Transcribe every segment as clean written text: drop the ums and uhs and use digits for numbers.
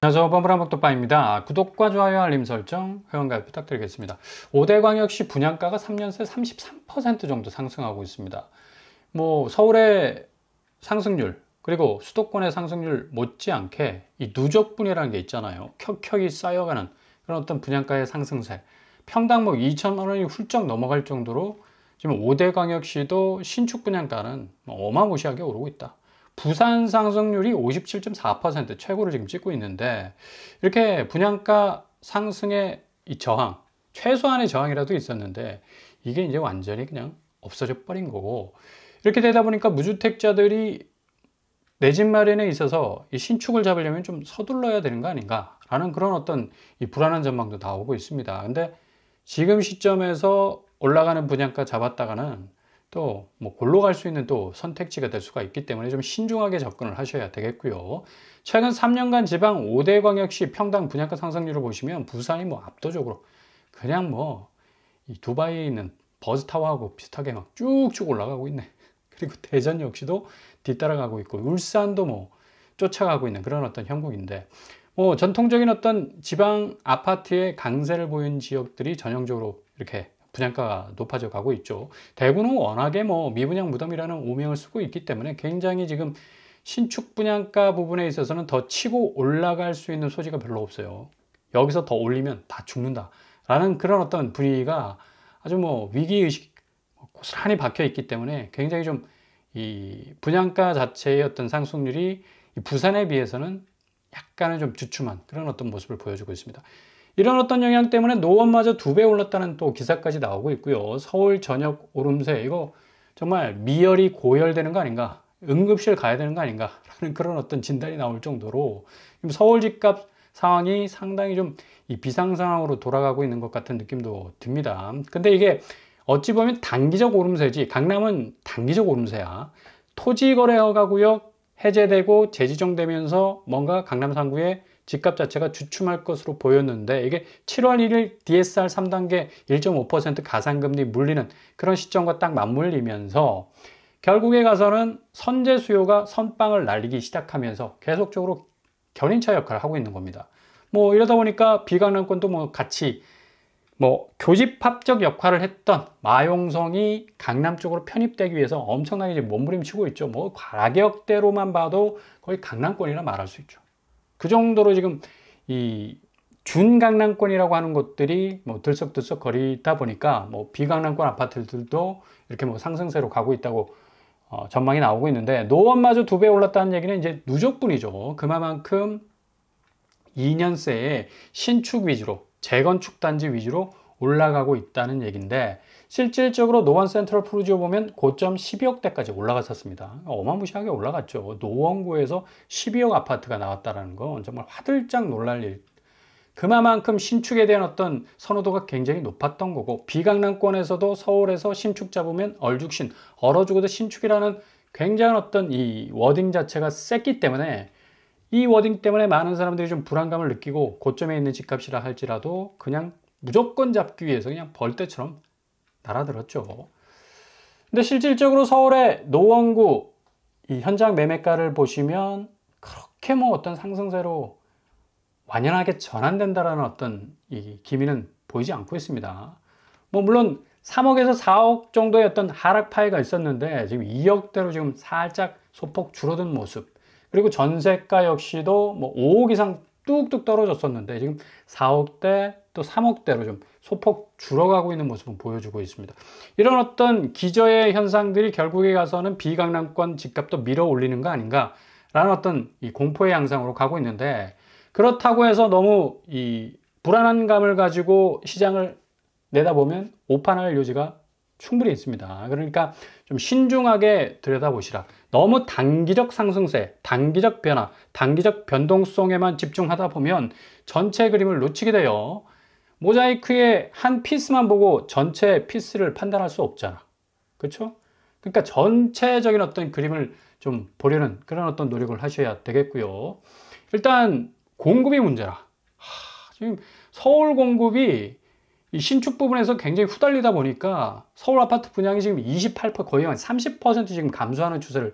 안녕하세요. 범블한복덕방입니다. 구독과 좋아요, 알림 설정, 회원가입 부탁드리겠습니다. 5대광역시 분양가가 3년 새 33% 정도 상승하고 있습니다. 서울의 상승률, 그리고 수도권의 상승률 못지않게 이 누적분이라는 게 있잖아요. 켜켜이 쌓여가는 그런 어떤 분양가의 상승세. 평당 2천만 원이 훌쩍 넘어갈 정도로 지금 5대광역시도 신축 분양가는 어마무시하게 오르고 있다. 부산 상승률이 57.4% 최고를 지금 찍고 있는데, 이렇게 분양가 상승의 이 저항, 최소한의 저항이라도 있었는데 이게 이제 완전히 그냥 없어져 버린 거고, 이렇게 되다 보니까 무주택자들이 내 집 마련에 있어서 이 신축을 잡으려면 좀 서둘러야 되는 거 아닌가 라는 그런 어떤 이 불안한 전망도 나오고 있습니다. 근데 지금 시점에서 올라가는 분양가 잡았다가는 또 골로 갈 수 있는 또 선택지가 될 수가 있기 때문에 좀 신중하게 접근을 하셔야 되겠고요. 최근 3년간 지방 5대 광역시 평당 분양가 상승률을 보시면 부산이 압도적으로 그냥 이 두바이에 있는 버스타워하고 비슷하게 막 쭉쭉 올라가고 있네. 그리고 대전 역시도 뒤따라가고 있고, 울산도 쫓아가고 있는 그런 어떤 형국인데, 전통적인 어떤 지방 아파트의 강세를 보인 지역들이 전형적으로 이렇게 분양가가 높아져 가고 있죠. 대구는 워낙에 미분양 무덤이라는 오명을 쓰고 있기 때문에 굉장히 지금 신축 분양가 부분에 있어서는 더 치고 올라갈 수 있는 소지가 별로 없어요. 여기서 더 올리면 다 죽는다 라는 그런 어떤 분위기가 아주 위기의식 고스란히 박혀 있기 때문에 굉장히 좀 이 분양가 자체의 어떤 상승률이 부산에 비해서는 약간은 좀 주춤한 그런 어떤 모습을 보여주고 있습니다. 이런 어떤 영향 때문에 노원마저 2배 올랐다는 또 기사까지 나오고 있고요. 서울 전역 오름세, 이거 정말 미열이 고열되는 거 아닌가, 응급실 가야 되는 거 아닌가 라는 그런 어떤 진단이 나올 정도로 서울 집값 상황이 상당히 좀 이 비상 상황으로 돌아가고 있는 것 같은 느낌도 듭니다. 근데 이게 어찌 보면 단기적 오름세지, 강남은 단기적 오름세야. 토지거래허가구역 해제되고 재지정되면서 뭔가 강남 상구의 집값 자체가 주춤할 것으로 보였는데, 이게 7월 1일 DSR 3단계 1.5% 가산금리 물리는 그런 시점과 딱 맞물리면서 결국에 가서는 선제 수요가 선빵을 날리기 시작하면서 계속적으로 견인차 역할을 하고 있는 겁니다. 이러다 보니까 비강남권도 같이 교집합적 역할을 했던 마용성이 강남 쪽으로 편입되기 위해서 엄청나게 이제 몸부림치고 있죠. 가격대로만 봐도 거의 강남권이라 말할 수 있죠. 그 정도로 지금 이 준강남권이라고 하는 곳들이 들썩들썩 거리다 보니까 비강남권 아파트들도 이렇게 상승세로 가고 있다고 전망이 나오고 있는데, 노원마저 2배 올랐다는 얘기는 이제 누적분이죠. 그만큼 2년새에 신축 위주로, 재건축 단지 위주로 올라가고 있다는 얘기인데, 실질적으로 노원 센트럴 푸르지오 보면 고점 12억대까지 올라갔었습니다. 어마무시하게 올라갔죠. 노원구에서 12억 아파트가 나왔다는 건 정말 화들짝 놀랄 일. 그만큼 신축에 대한 어떤 선호도가 굉장히 높았던 거고, 비강남권에서도 서울에서 신축 잡으면 얼죽신, 얼어 죽어도 신축이라는 굉장한 어떤 이 워딩 자체가 셌기 때문에, 이 워딩 때문에 많은 사람들이 좀 불안감을 느끼고 고점에 있는 집값이라 할지라도 그냥 무조건 잡기 위해서 그냥 벌떼처럼 날아들었죠. 근데 실질적으로 서울의 노원구 이 현장 매매가를 보시면 그렇게 어떤 상승세로 완연하게 전환된다라는 어떤 이 기미는 보이지 않고 있습니다. 물론 3억에서 4억 정도의 어떤 하락 파이가 있었는데 지금 2억대로 지금 살짝 소폭 줄어든 모습. 그리고 전세가 역시도 5억 이상 뚝뚝 떨어졌었는데 지금 4억대 또 3억대로 좀 소폭 줄어가고 있는 모습을 보여주고 있습니다. 이런 어떤 기저의 현상들이 결국에 가서는 비강남권 집값도 밀어 올리는 거 아닌가 라는 어떤 이 공포의 양상으로 가고 있는데, 그렇다고 해서 너무 이 불안한 감을 가지고 시장을 내다보면 오판할 여지가 충분히 있습니다. 그러니까 좀 신중하게 들여다보시라. 너무 단기적 상승세, 단기적 변화, 단기적 변동성에만 집중하다 보면 전체 그림을 놓치게 돼요. 모자이크의 한 피스만 보고 전체 피스를 판단할 수 없잖아. 그렇죠? 그러니까 전체적인 어떤 그림을 좀 보려는 그런 어떤 노력을 하셔야 되겠고요. 일단 공급이 문제라. 지금 서울 공급이 이 신축 부분에서 굉장히 후달리다 보니까 서울 아파트 분양이 지금 28%, 거의 한 30% 지금 감소하는 추세를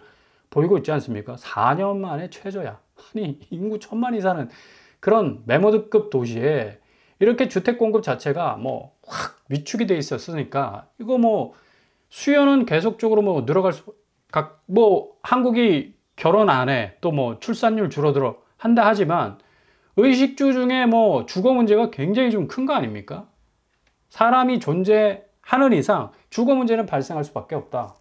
보이고 있지 않습니까? 4년 만에 최저야. 아니, 인구 1000만 이상은 그런 메모드급 도시에 이렇게 주택 공급 자체가 뭐 확 위축이 돼 있었으니까 이거 뭐 수요는 계속적으로 뭐 늘어갈 뭐 한국이 결혼 안 해, 또 뭐 출산율 줄어들어 한다 하지만 의식주 중에 뭐 주거 문제가 굉장히 좀 큰 거 아닙니까? 사람이 존재하는 이상 주거 문제는 발생할 수밖에 없다.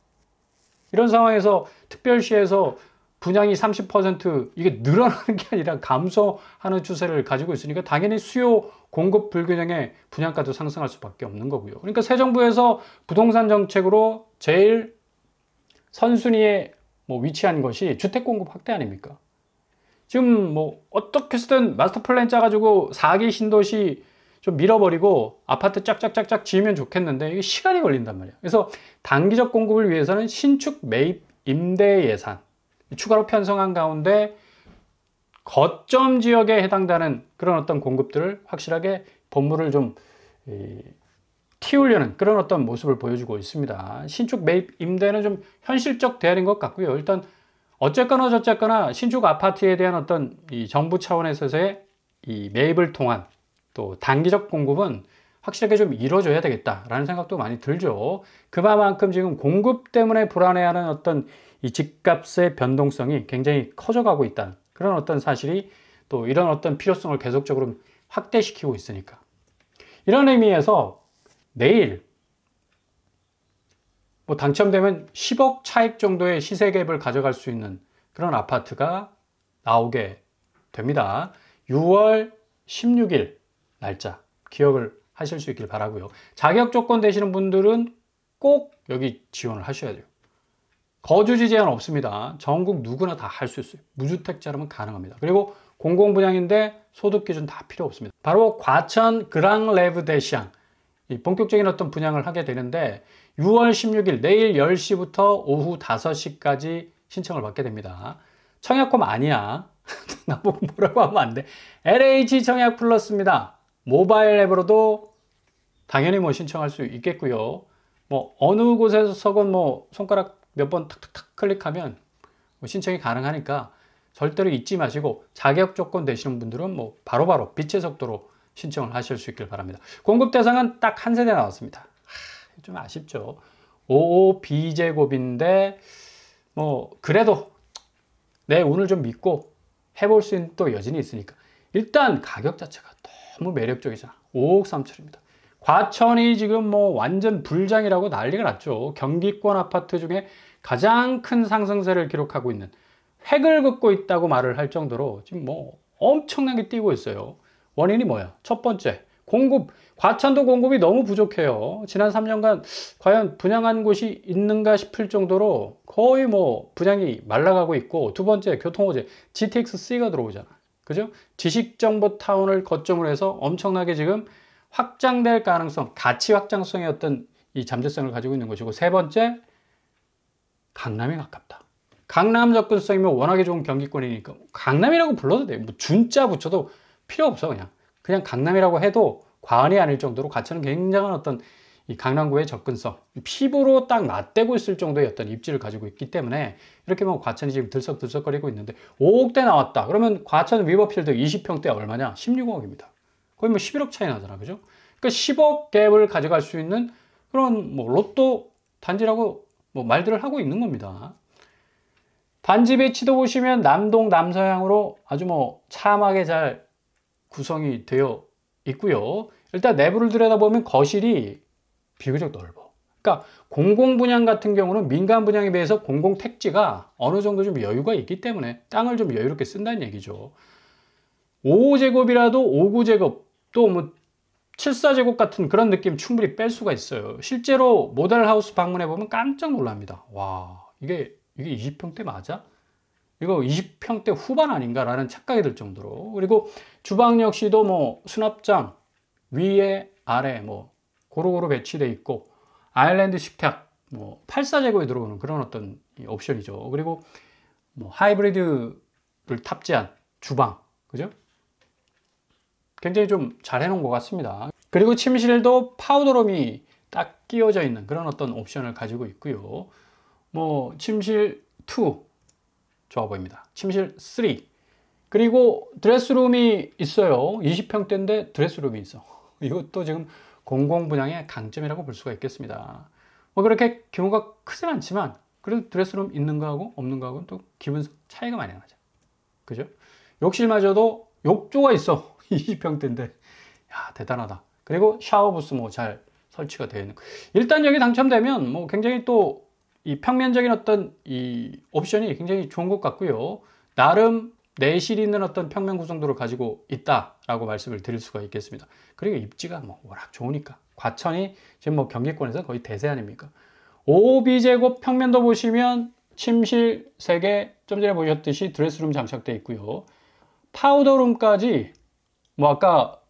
이런 상황에서 특별시에서 분양이 30% 이게 늘어나는 게 아니라 감소하는 추세를 가지고 있으니까 당연히 수요 공급 불균형의 분양가도 상승할 수밖에 없는 거고요. 그러니까 새 정부에서 부동산 정책으로 제일 선순위에 뭐 위치한 것이 주택 공급 확대 아닙니까? 지금 뭐 어떻게 해서든 마스터 플랜 짜가지고 4기 신도시 좀 밀어버리고 아파트 짝짝짝짝 지으면 좋겠는데 이게 시간이 걸린단 말이에요. 그래서 단기적 공급을 위해서는 신축 매입 임대 예산 추가로 편성한 가운데 거점 지역에 해당되는 그런 어떤 공급들을 확실하게 법무를 좀 틔우려는 그런 어떤 모습을 보여주고 있습니다. 신축 매입 임대는 좀 현실적 대안인 것 같고요. 일단 어쨌거나 저쨌거나 신축 아파트에 대한 어떤 이 정부 차원에서의 이 매입을 통한 또 단기적 공급은 확실하게 좀 이루어져야 되겠다라는 생각도 많이 들죠. 그만큼 지금 공급 때문에 불안해하는 어떤 이 집값의 변동성이 굉장히 커져가고 있다는 그런 어떤 사실이 또 이런 어떤 필요성을 계속적으로 확대시키고 있으니까. 이런 의미에서 내일 뭐 당첨되면 10억 차익 정도의 시세 갭을 가져갈 수 있는 그런 아파트가 나오게 됩니다. 6월 16일 날짜 기억을 하실 수 있길 바라고요. 자격 조건 되시는 분들은 꼭 여기 지원을 하셔야 돼요. 거주지 제한 없습니다. 전국 누구나 다 할 수 있어요. 무주택자라면 가능합니다. 그리고 공공분양인데 소득 기준 다 필요 없습니다. 바로 과천 그랑레브 대시앙 본격적인 어떤 분양을 하게 되는데 6월 16일 내일 10시부터 오후 5시까지 신청을 받게 됩니다. 청약홈 아니야. 나보고 뭐라고 하면 안 돼. LH 청약 플러스입니다. 모바일 앱으로도 당연히 뭐 신청할 수 있겠고요. 뭐 어느 곳에서건 뭐 손가락 몇 번 탁탁탁 클릭하면 뭐 신청이 가능하니까 절대로 잊지 마시고 자격 조건 되시는 분들은 뭐 바로바로 빛의 속도로 신청을 하실 수 있길 바랍니다. 공급 대상은 딱 한 세대 나왔습니다. 좀 아쉽죠. 55B제곱인데 뭐 그래도 내 운을 좀 믿고 해볼 수 있는 또 여진이 있으니까 일단 가격 자체가 너무 매력적이잖아. 5억 3천입니다. 과천이 지금 뭐 완전 불장이라고 난리가 났죠. 경기권 아파트 중에 가장 큰 상승세를 기록하고 있는 획을 긋고 있다고 말을 할 정도로 지금 뭐 엄청나게 뛰고 있어요. 원인이 뭐야? 첫 번째, 공급. 과천도 공급이 너무 부족해요. 지난 3년간 과연 분양한 곳이 있는가 싶을 정도로 거의 뭐 분양이 말라가고 있고, 두 번째, 교통호재. GTX-C가 들어오잖아. 그죠? 지식정보타운을 거점으로 해서 엄청나게 지금 확장될 가능성, 가치 확장성의 어떤 이 잠재성을 가지고 있는 것이고, 세 번째, 강남이 가깝다. 강남 접근성이면 워낙에 좋은 경기권이니까 강남이라고 불러도 돼요. 뭐 준자 붙여도 필요 없어. 그냥 강남이라고 해도 과언이 아닐 정도로 과천은 굉장한 어떤 이 강남구의 접근성, 피부로 딱 맞대고 있을 정도의 어떤 입지를 가지고 있기 때문에 이렇게 보면 과천이 지금 들썩들썩거리고 있는데 5억대 나왔다. 그러면 과천 위버필드 20평대 얼마냐? 16억입니다. 거의 뭐 11억 차이 나잖아. 그죠? 그러니까 10억 갭을 가져갈 수 있는 그런 뭐 로또 단지라고 뭐 말들을 하고 있는 겁니다. 단지 배치도 보시면 남동 남서향으로 아주 뭐 참하게 잘 구성이 되어 있고요. 일단 내부를 들여다보면 거실이 비교적 넓어. 그러니까 공공분양 같은 경우는 민간 분양에 비해서 공공택지가 어느 정도 좀 여유가 있기 때문에 땅을 좀 여유롭게 쓴다는 얘기죠. 5제곱이라도 5구제곱 또 뭐 7사제곱 같은 그런 느낌 충분히 뺄 수가 있어요. 실제로 모델하우스 방문해 보면 깜짝 놀랍니다. 와, 이게 20평대 맞아? 이거 20평대 후반 아닌가라는 착각이 들 정도로. 그리고 주방 역시도 뭐 수납장 위에 아래 뭐 고루고루 배치되어 있고 아일랜드 식탁 뭐 8사제곱에 들어오는 그런 어떤 옵션이죠. 그리고 뭐 하이브리드를 탑재한 주방, 그죠? 굉장히 좀 잘 해놓은 것 같습니다. 그리고 침실도 파우더룸이 딱 끼워져 있는 그런 어떤 옵션을 가지고 있고요. 뭐 침실 2 좋아 보입니다. 침실 3 그리고 드레스룸이 있어요. 20평대인데 드레스룸이 있어. 이것도 지금 공공분양의 강점이라고 볼 수가 있겠습니다. 뭐 그렇게 규모가 크진 않지만 그래도 드레스룸 있는 거하고 없는 거하고는 또 기분 차이가 많이 나죠. 그죠? 욕실마저도 욕조가 있어. 20평대인데. 야, 대단하다. 그리고 샤워부스 뭐 잘 설치가 되어 있는 거. 일단 여기 당첨되면 뭐 굉장히 또 이 평면적인 어떤 이 옵션이 굉장히 좋은 것 같고요. 나름 내실 있는 어떤 평면 구성도를 가지고 있다라고 말씀을 드릴 수가 있겠습니다. 그리고 입지가 뭐 워낙 좋으니까. 과천이 지금 뭐 경기권에서 거의 대세 아닙니까? 5비제곱 평면도 보시면 침실 3개, 좀 전에 보셨듯이 드레스룸 장착되어 있고요. 파우더룸까지 뭐 아까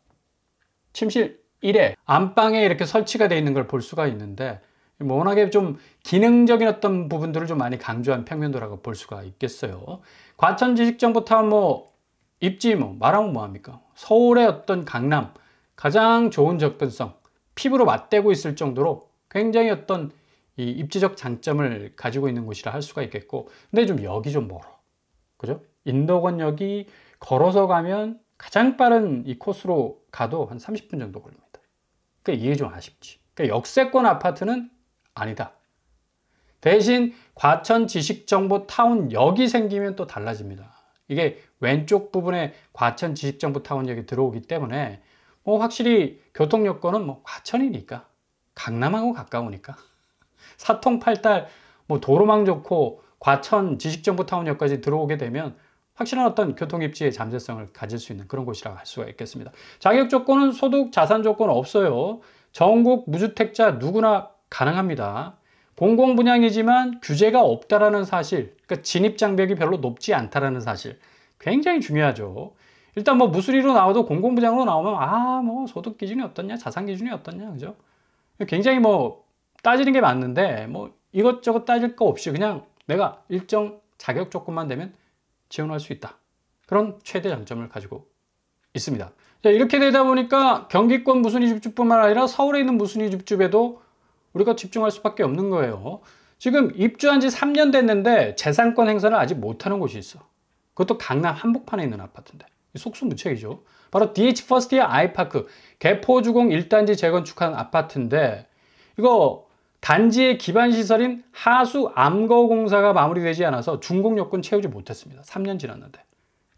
침실 1에 안방에 이렇게 설치가 되어 있는 걸 볼 수가 있는데 뭐 워낙에 좀 기능적인 어떤 부분들을 좀 많이 강조한 평면도라고 볼 수가 있겠어요. 과천지식정보타운 뭐 입지 뭐 말하면 뭐합니까? 서울의 어떤 강남 가장 좋은 접근성 피부로 맞대고 있을 정도로 굉장히 어떤 이 입지적 장점을 가지고 있는 곳이라 할 수가 있겠고, 근데 좀 역이 좀 멀어. 그죠? 인덕원역이 걸어서 가면 가장 빠른 이 코스로 가도 한 30분 정도 걸립니다. 그러니까 이게 좀 아쉽지. 그러니까 역세권 아파트는 아니다. 대신 과천 지식정보타운역이 생기면 또 달라집니다. 이게 왼쪽 부분에 과천 지식정보타운역이 들어오기 때문에 뭐 확실히 교통 여건은 뭐 과천이니까 강남하고 가까우니까 사통팔달 뭐 도로망 좋고 과천 지식정보타운역까지 들어오게 되면 확실한 어떤 교통 입지의 잠재성을 가질 수 있는 그런 곳이라고 할 수가 있겠습니다. 자격 조건은 소득, 자산 조건 없어요. 전국 무주택자 누구나 가능합니다. 공공분양이지만 규제가 없다라는 사실, 그러니까 진입장벽이 별로 높지 않다라는 사실 굉장히 중요하죠. 일단 뭐 무수리로 나와도 공공분양으로 나오면 뭐 소득 기준이 어떻냐, 자산 기준이 어떻냐, 그죠? 굉장히 뭐 따지는 게 맞는데 뭐 이것저것 따질 거 없이 그냥 내가 일정 자격 조건만 되면 지원할 수 있다. 그런 최대 장점을 가지고 있습니다. 자, 이렇게 되다 보니까 경기권 무순위 집주뿐만 아니라 서울에 있는 무순위 집주에도 우리가 집중할 수밖에 없는 거예요. 지금 입주한 지 3년 됐는데 재산권 행사를 아직 못하는 곳이 있어. 그것도 강남 한복판에 있는 아파트인데 속수무책이죠. 바로 DH 퍼스트의 아이파크 개포주공 1단지 재건축한 아파트인데 이거 단지의 기반시설인 하수 암거 공사가 마무리되지 않아서 준공 요건 채우지 못했습니다. 3년 지났는데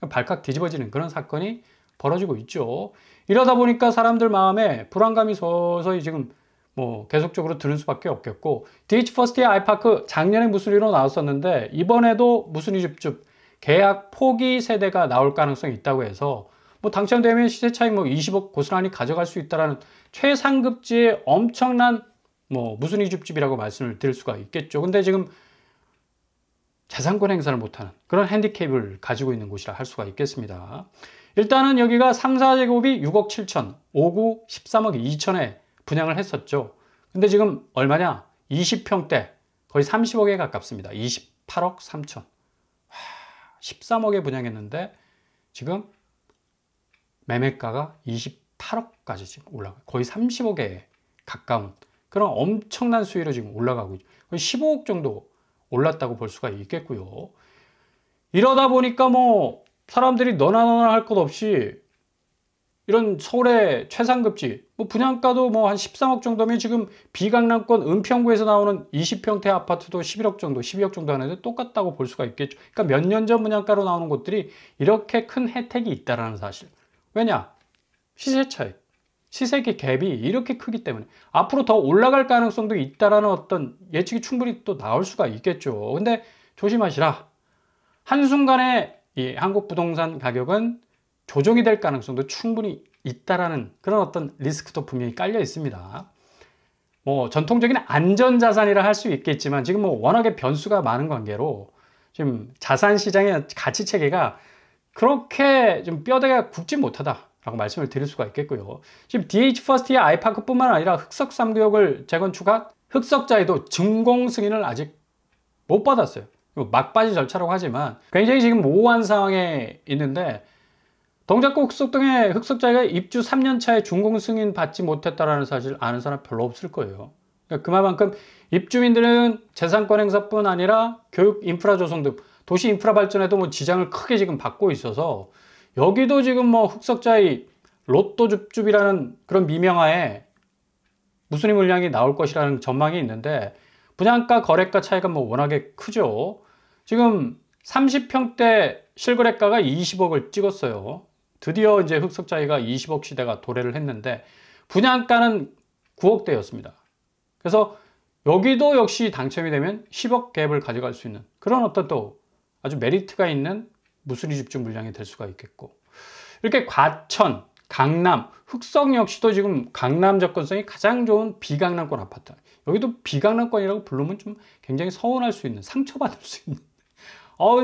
발칵 뒤집어지는 그런 사건이 벌어지고 있죠. 이러다 보니까 사람들 마음에 불안감이 서서히 지금 뭐 계속적으로 드는 수밖에 없겠고, DH 퍼스트의 아이파크 작년에 무순위로 나왔었는데 이번에도 무순위 집주 계약 포기 세대가 나올 가능성이 있다고 해서 뭐 당첨되면 시세 차익 뭐 20억 고스란히 가져갈 수 있다라는 최상급지의 엄청난 뭐 무순위 집집이라고 말씀을 드릴 수가 있겠죠. 근데 지금 재산권 행사를 못하는 그런 핸디캡을 가지고 있는 곳이라 할 수가 있겠습니다. 일단은 여기가 3, 4제곱이 6억 7천, 5구 13억 2천에 분양을 했었죠. 근데 지금 얼마냐? 20평대 거의 30억에 가깝습니다. 28억 3천. 13억에 분양했는데 지금 매매가가 28억까지 지금 올라가요. 거의 30억에 가까운 그런 엄청난 수위로 지금 올라가고 있죠. 거의 15억 정도 올랐다고 볼 수가 있겠고요. 이러다 보니까 뭐 사람들이 너나 할 것 없이 이런 서울의 최상급지 뭐 분양가도 뭐 한 13억 정도면 지금 비강남권 은평구에서 나오는 20평대 아파트도 11억 정도, 12억 정도 하는데 똑같다고 볼 수가 있겠죠. 그러니까 몇 년 전 분양가로 나오는 곳들이 이렇게 큰 혜택이 있다라는 사실. 왜냐? 시세 차익, 시세의 갭이 이렇게 크기 때문에 앞으로 더 올라갈 가능성도 있다라는 어떤 예측이 충분히 또 나올 수가 있겠죠. 근데 조심하시라. 한순간에 이 한국 부동산 가격은 조정이 될 가능성도 충분히 있다라는 그런 어떤 리스크도 분명히 깔려 있습니다. 뭐 전통적인 안전자산이라 할 수 있겠지만 지금 뭐 워낙에 변수가 많은 관계로 지금 자산 시장의 가치 체계가 그렇게 좀 뼈대가 굵지 못하다라고 말씀을 드릴 수가 있겠고요. 지금 DH 퍼스트의 아이파크뿐만 아니라 흑석 3구역을 재건축한 흑석자에도 준공 승인을 아직 못 받았어요. 막바지 절차라고 하지만 굉장히 지금 모호한 상황에 있는데 동작구 흑석동의 흑석자가 입주 3년 차에 준공 승인 받지 못했다라는 사실 아는 사람 별로 없을 거예요. 그러니까 그만큼 입주민들은 재산권 행사뿐 아니라 교육 인프라 조성 등 도시 인프라 발전에도 뭐 지장을 크게 지금 받고 있어서 여기도 지금 뭐 흑석자의 로또 줍줍이라는 그런 미명하에 무순위 물량이 나올 것이라는 전망이 있는데 분양가 거래가 차이가 뭐 워낙에 크죠. 지금 30평대 실거래가가 20억을 찍었어요. 드디어 이제 흑석자이가 20억 시대가 도래를 했는데 분양가는 9억대였습니다. 그래서 여기도 역시 당첨이 되면 10억 갭을 가져갈 수 있는 그런 어떤 또 아주 메리트가 있는 무순위 집중 물량이 될 수가 있겠고, 이렇게 과천, 강남, 흑석 역시도 지금 강남 접근성이 가장 좋은 비강남권 아파트. 여기도 비강남권이라고 부르면 좀 굉장히 서운할 수 있는, 상처받을 수 있는,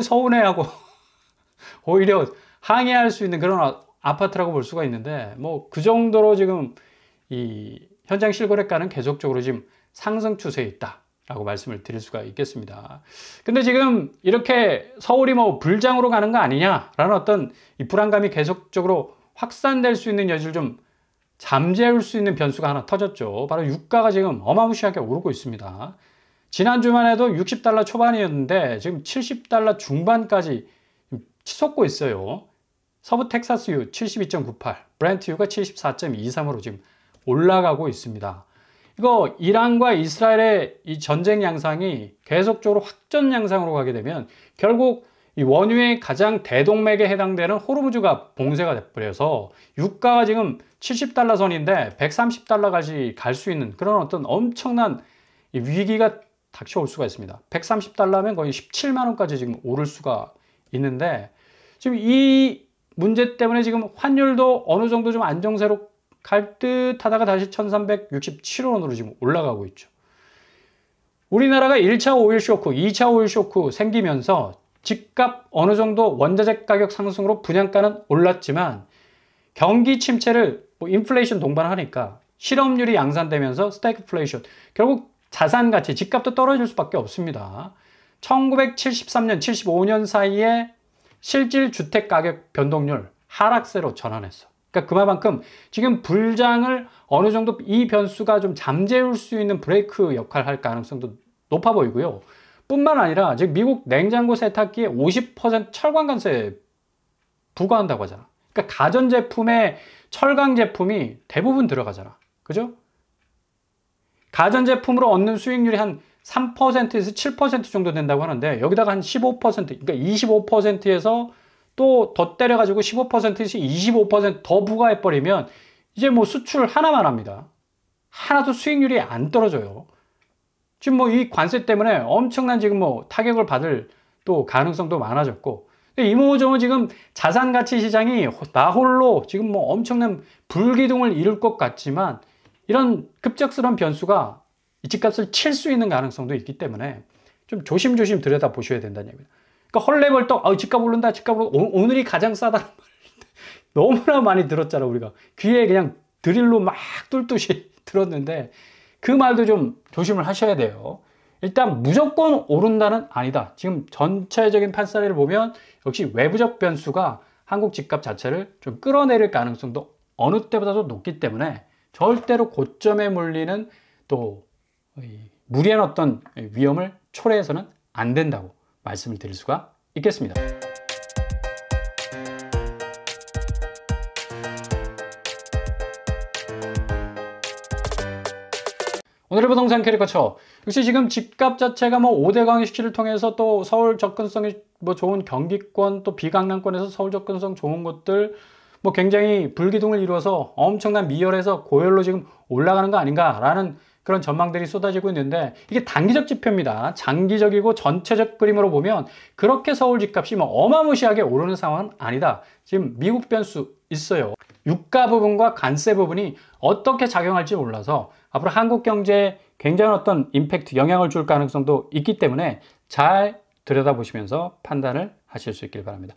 서운해하고 오히려 항의할 수 있는 그런 아파트라고 볼 수가 있는데, 뭐 그 정도로 지금 이 현장 실거래가는 계속적으로 지금 상승 추세에 있다라고 말씀을 드릴 수가 있겠습니다. 근데 지금 이렇게 서울이 뭐 불장으로 가는 거 아니냐라는 어떤 이 불안감이 계속적으로 확산될 수 있는 여지를 좀 잠재울 수 있는 변수가 하나 터졌죠. 바로 유가가 지금 어마무시하게 오르고 있습니다. 지난주만 해도 $60 초반이었는데 지금 $70 중반까지 치솟고 있어요. 서부 텍사스유 72.98, 브렌트유가 74.23으로 지금 올라가고 있습니다. 이거 이란과 이스라엘의 이 전쟁 양상이 계속적으로 확전 양상으로 가게 되면 결국 이 원유의 가장 대동맥에 해당되는 호르무즈가 봉쇄가 돼버려서 유가가 지금 $70 선인데 $130까지 갈 수 있는 그런 어떤 엄청난 위기가 닥쳐올 수가 있습니다. $130면 거의 17만 원까지 지금 오를 수가 있는데, 지금 이 문제 때문에 지금 환율도 어느 정도 좀 안정세로 갈 듯 하다가 다시 1367원으로 지금 올라가고 있죠. 우리나라가 1차 오일 쇼크, 2차 오일 쇼크 생기면서 집값 어느 정도 원자재 가격 상승으로 분양가는 올랐지만 경기 침체를 뭐 인플레이션 동반하니까 실업률이 양산되면서 스태그플레이션, 결국 자산 가치, 집값도 떨어질 수밖에 없습니다. 1973년, 75년 사이에 실질 주택 가격 변동률 하락세로 전환했어. 그러니까 그만큼 지금 불장을 어느 정도 이 변수가 좀 잠재울 수 있는 브레이크 역할을 할 가능성도 높아 보이고요. 뿐만 아니라 지금 미국 냉장고 세탁기에 50% 철강 관세 부과한다고 하잖아. 그러니까 가전제품에 철강 제품이 대부분 들어가잖아. 그죠? 가전제품으로 얻는 수익률이 한 3%에서 7% 정도 된다고 하는데 여기다가 한 15%, 그러니까 25%에서 또 더 때려가지고 15%에서 25% 더 부과해버리면 이제 뭐 수출 하나만 합니다. 하나도 수익률이 안 떨어져요. 지금 뭐 이 관세 때문에 엄청난 지금 뭐 타격을 받을 또 가능성도 많아졌고, 이모저모 지금 자산 가치 시장이 나홀로 지금 뭐 엄청난 불기둥을 이룰 것 같지만 이런 급작스러운 변수가 이 집값을 칠 수 있는 가능성도 있기 때문에 좀 조심조심 들여다 보셔야 된다는 얘기입니다. 그러니까 헐레벌떡 집값 오른다, 집값 오른다, 오늘이 가장 싸다는 말 너무나 많이 들었잖아. 우리가 귀에 그냥 드릴로 막 뚫듯이 들었는데 그 말도 좀 조심을 하셔야 돼요. 일단 무조건 오른다는 아니다. 지금 전체적인 판사례를 보면 역시 외부적 변수가 한국 집값 자체를 좀 끌어내릴 가능성도 어느 때보다도 높기 때문에 절대로 고점에 물리는 또 무리한 어떤 위험을 초래해서는 안 된다고 말씀을 드릴 수가 있겠습니다. 오늘의 부동산 캐리커처, 역시 지금 집값 자체가 뭐 5대 광역시를 통해서 또 서울 접근성이 뭐 좋은 경기권, 또 비강남권에서 서울 접근성 좋은 곳들 뭐 굉장히 불기둥을 이루어서 엄청난 미열에서 고열로 지금 올라가는 거 아닌가라는 그런 전망들이 쏟아지고 있는데, 이게 단기적 지표입니다. 장기적이고 전체적 그림으로 보면 그렇게 서울 집값이 뭐 어마무시하게 오르는 상황은 아니다. 지금 미국 변수 있어요. 유가 부분과 관세 부분이 어떻게 작용할지 몰라서 앞으로 한국 경제에 굉장한 어떤 임팩트, 영향을 줄 가능성도 있기 때문에 잘 들여다보시면서 판단을 하실 수 있길 바랍니다.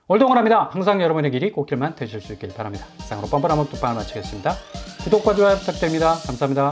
오늘도 응원합니다. 항상 여러분의 길이 꽃길만 되실 수 있길 바랍니다. 이상으로 뻔뻔한 먹뚝방을 마치겠습니다. 구독과 좋아요 부탁드립니다. 감사합니다.